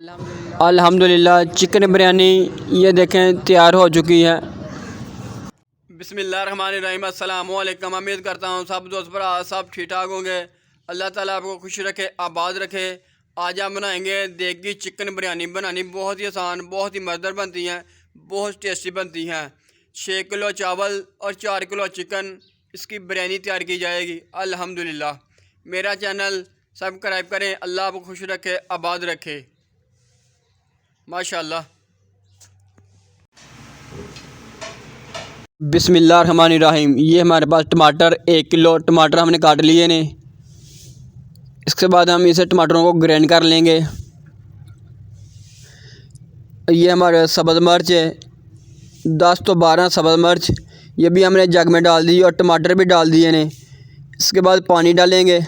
अल्हम्दुलिल्लाह चिकन बिरयानी ये देखें तैयार हो चुकी है। बिस्मिल्लाहिर्रहमानिर्रहीम, अस्सलामु अलैकुम। उम्मीद करता हूँ सब दोस्त भरा सब ठीक ठाक होंगे। अल्लाह ताला आपको खुश रखे, आबाद रखे। आज हम बनाएंगे देगी चिकन बिरयानी। बनानी बहुत ही आसान, बहुत ही मज़ेदार बनती हैं, बहुत टेस्टी बनती हैं। 6 किलो चावल और 4 किलो चिकन, इसकी बिरयानी तैयार की जाएगी अल्हम्दुलिल्लाह। मेरा चैनल सब्सक्राइब करें। अल्लाह आपको खुश रखे, आबाद रखे माशाल्लाह। बिस्मिल्लाहिर्रहमानिर्रहीम। ये हमारे पास टमाटर 1 किलो टमाटर हमने काट लिए ने। इसके बाद हम इसे टमाटरों को ग्राइंड कर लेंगे। ये हमारे सब्ज़ मिर्च है, 10 तो 12 सब्ज़ मिर्च, ये भी हमने जग में डाल दी और टमाटर भी डाल दिए ने। इसके बाद पानी डालेंगे।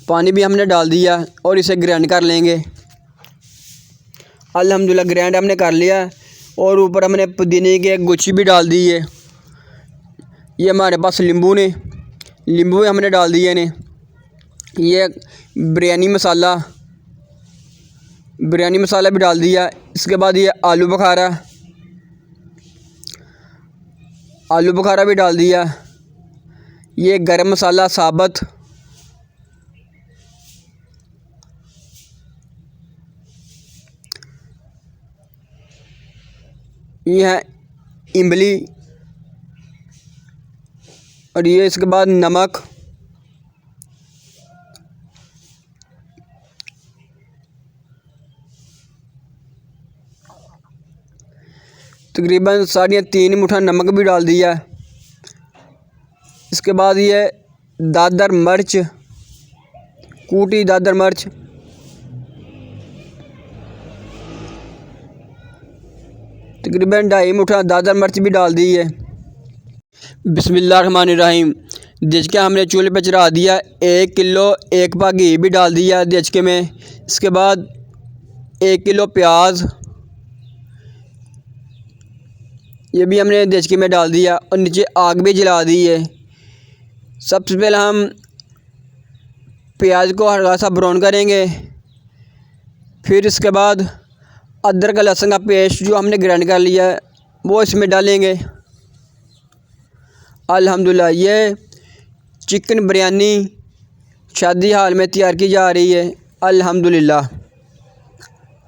पानी भी हमने डाल दिया और इसे ग्राइंड कर लेंगे अल्हम्दुलिल्लाह। ग्राइंड हमने कर लिया और ऊपर हमने पुदीने की एक गुच्छी भी डाल दी है। ये हमारे पास नींबू भी हमने डाल दिए ने। ये बिरयानी मसाला भी डाल दिया। इसके बाद ये आलू बुखारा भी डाल दिया। ये गरम मसाला साबुत, ये है इमली, और ये इसके बाद नमक, तकरीबन 3.5 मुट्ठा नमक भी डाल दिया। इसके बाद ये दादर मिर्च, कूटी दादर मिर्च, तकरीबन 2.5 मुट्ठा दादर मिर्च भी डाल दी है। बिस्मिल्लाहिर्रहमानिर्रहीम। देचका हमने चूल्हे पे चढ़ा दिया। 1 किलो 1 पा घी भी डाल दिया देचके में। इसके बाद 1 किलो प्याज, ये भी हमने देचके में डाल दिया और नीचे आग भी जला दी है। सबसे पहले हम प्याज को हल्का सा ब्राउन करेंगे। फिर इसके बाद अदरक लहसुन का पेस्ट जो हमने ग्राइंड कर लिया है वो इसमें डालेंगे अल्हम्दुलिल्लाह। ये चिकन बिरयानी शादी हाल में तैयार की जा रही है अल्हम्दुलिल्लाह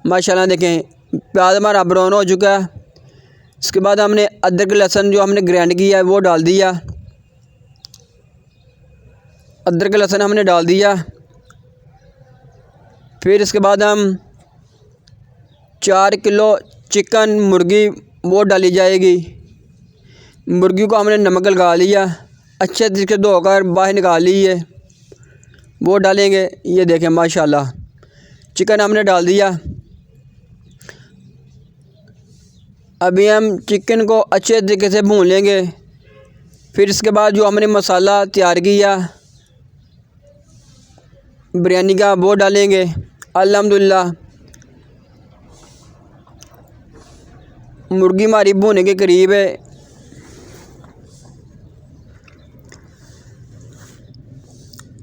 माशाल्लाह। देखें प्याज हमारा ब्राउन हो चुका है। इसके बाद हमने अदरक लहसुन जो हमने ग्राइंड किया है वो डाल दिया। अदरक लहसुन हमने डाल दिया। फिर इसके बाद हम 4 किलो चिकन मुर्गी वो डाली जाएगी। मुर्गी को हमने नमक लगा लिया, अच्छे तरीके से धोकर बाहर निकाल ली है, वो डालेंगे। ये देखें माशाल्लाह चिकन हमने डाल दिया। अभी हम चिकन को अच्छे तरीके से भून लेंगे। फिर इसके बाद जो हमने मसाला तैयार किया बिरयानी का वो डालेंगे अल्हम्दुलिल्लाह। मुर्गी हमारी भूनने के करीब है।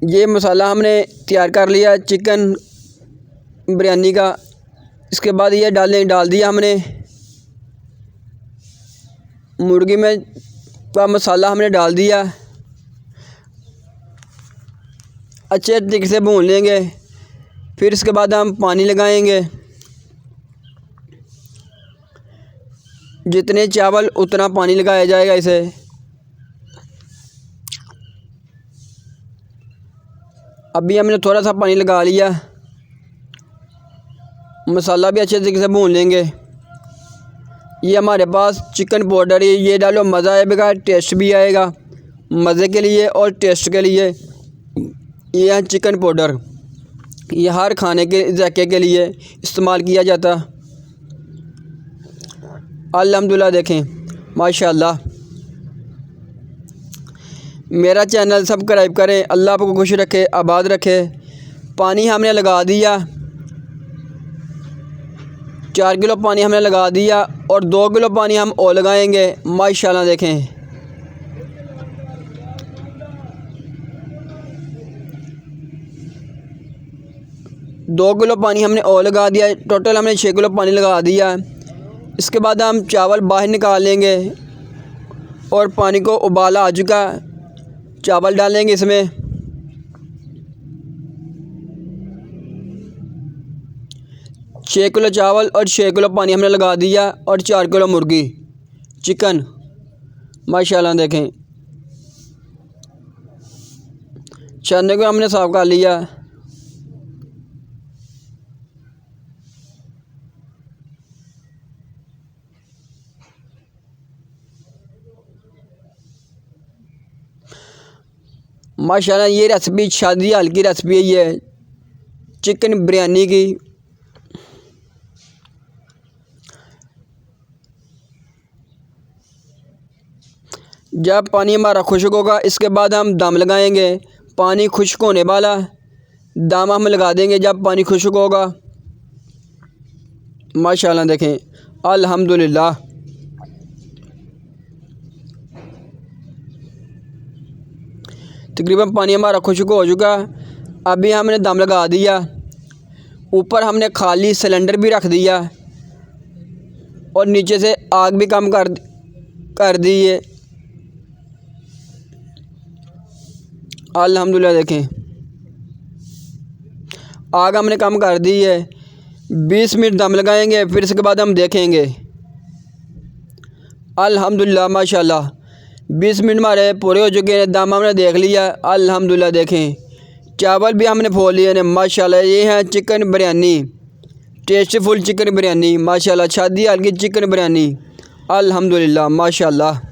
ये मसाला हमने तैयार कर लिया चिकन बिरयानी का। इसके बाद ये डाल दिया हमने मुर्गी में का मसाला हमने डाल दिया। अच्छे तरीके से भून लेंगे। फिर इसके बाद हम पानी लगाएंगे। जितने चावल उतना पानी लगाया जाएगा इसे। अभी हमने थोड़ा सा पानी लगा लिया। मसाला भी अच्छे तरीके से भून लेंगे। ये हमारे पास चिकन पाउडर है, ये डालो मज़ा आएगा, टेस्ट भी आएगा। मज़े के लिए और टेस्ट के लिए ये है चिकन पाउडर। ये हर खाने के जायके के लिए इस्तेमाल किया जाता अल्हम्दुलिल्लाह। देखें माशाल्लाह। मेरा चैनल सब्सक्राइब करें। अल्लाह आपको खुश रखे, आबाद रखे। पानी हमने लगा दिया, 4 किलो पानी हमने लगा दिया और 2 किलो पानी हम और लगाएंगे माशाल्लाह। देखें 2 किलो पानी हमने और लगा दिया। टोटल हमने 6 किलो पानी लगा दिया। इसके बाद हम चावल बाहर निकाल लेंगे और पानी को उबाला आ चुका। चावल डालेंगे इसमें। छः किलो चावल और 6 किलो पानी हमने लगा दिया और 4 किलो मुर्गी चिकन माशाल्लाह देखें। चने को हमने साफ कर लिया। माशाल्लाह ये रेसिपी शादी हाल की रेसिपी है, ये चिकन बिरयानी की। जब पानी हमारा खुश्क होगा इसके बाद हम दम लगाएंगे। पानी खुश्क होने वाला, दम हम लगा देंगे जब पानी खुश्क होगा। माशाल्लाह देखें अल्हम्दुलिल्लाह। तकरीबन पानी हमारा खुश्क हो चुका। अभी हमने दम लगा दिया। ऊपर हमने खाली सिलेंडर भी रख दिया और नीचे से आग भी कम कर दी है। अल्हम्दुलिल्लाह देखें आग हमने कम कर दी है। 20 मिनट दम लगाएंगे, फिर इसके बाद हम देखेंगे। अल्हम्दुलिल्लाह माशाल्लाह 20 मिनट हमारे पूरे हो चुके हैं। दम हमने देख लिया। अल्हम्दुलिल्लाह देखें चावल भी हमने फोड़ लिए हैं माशाल्लाह। ये है चिकन बिरयानी, टेस्टीफुल चिकन बिरयानी माशाल्लाह, शादी हाल की चिकन बिरयानी। अल्हम्दुलिल्लाह माशाल्लाह।